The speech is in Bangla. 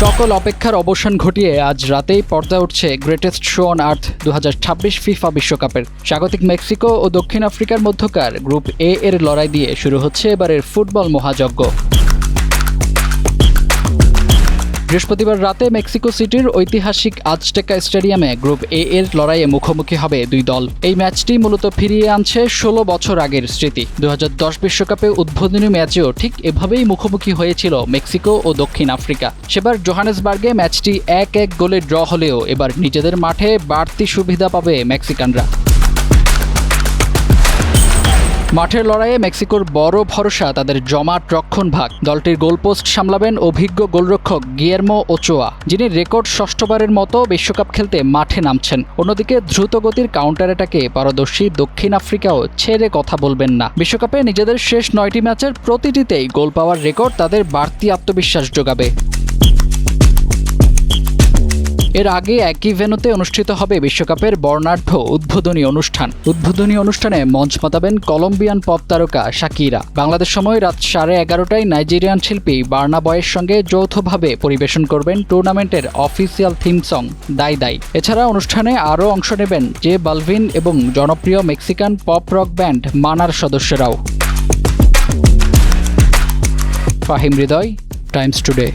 সকল অপেক্ষার অবসান ঘটিয়ে আজ রাতেই পর্দা উঠছে greatest show on earth 2026 FIFA বিশ্বকাপের। স্বাগতিক মেক্সিকো ও দক্ষিণ আফ্রিকার মধ্যকার গ্রুপ এ এর লড়াই দিয়ে শুরু হচ্ছে এবারের ফুটবল মহাযজ্ঞ। বৃহস্পতিবার রাতে মেক্সিকো সিটির ঐতিহাসিক আজটেকা স্টেডিয়ামে গ্রুপ এ এর লড়াইয়ে মুখোমুখি হবে দুই দল। এই ম্যাচটি মূলত ফিরিয়ে আনছে 16 বছর আগের স্মৃতি। 2010 বিশ্বকাপে উদ্বোধনী ম্যাচেও ঠিক এভাবেই মুখোমুখি হয়েছিল মেক্সিকো ও দক্ষিণ আফ্রিকা। সেবার জোহানেসবার্গে ম্যাচটি 1-1 গোলে ড্র হলেও এবার নিজেদের মাঠে বাড়তি সুবিধা পাবে মেক্সিকানরা। মাঠের লড়াইয়ে মেক্সিকোর বড় ভরসা তাদের জমাট রক্ষণভাগ। দলটির গোলপোস্ট সামলাবেন অভিজ্ঞ গোলরক্ষক গিয়ের্মো ওচোয়া, যিনি রেকর্ড ষষ্ঠবারের মতো বিশ্বকাপ খেলতে মাঠে নামছেন। অন্যদিকে দ্রুতগতির কাউন্টার অ্যাটাকে পারদর্শী দক্ষিণ আফ্রিকাও ছেড়ে কথা বলবেন না। বিশ্বকাপে নিজেদের শেষ 9টি ম্যাচের প্রতিটিতেই গোল পাওয়ার রেকর্ড তাদের বাড়তি আত্মবিশ্বাস যোগাবে। এর আগে একই ভেন্যুতে অনুষ্ঠিত হবে বিশ্বকাপের বর্ণাঢ্য উদ্বোধনী অনুষ্ঠান। উদ্বোধনী অনুষ্ঠানে মঞ্চ মাতাবেন কলম্বিয়ান পপ তারকা শাকিরা। বাংলাদেশ সময় রাত 11:30টায় নাইজেরিয়ান শিল্পী বার্না বয়ের সঙ্গে যৌথভাবে পরিবেশন করবেন টুর্নামেন্টের অফিসিয়াল থিম সং দাই দাই। এছাড়া অনুষ্ঠানে আরও অংশ নেবেন জে বালভিন এবং জনপ্রিয় মেক্সিকান পপ রক ব্যান্ড মানার সদস্যরাও। ফাহিম হৃদয়, টাইমস টুডে।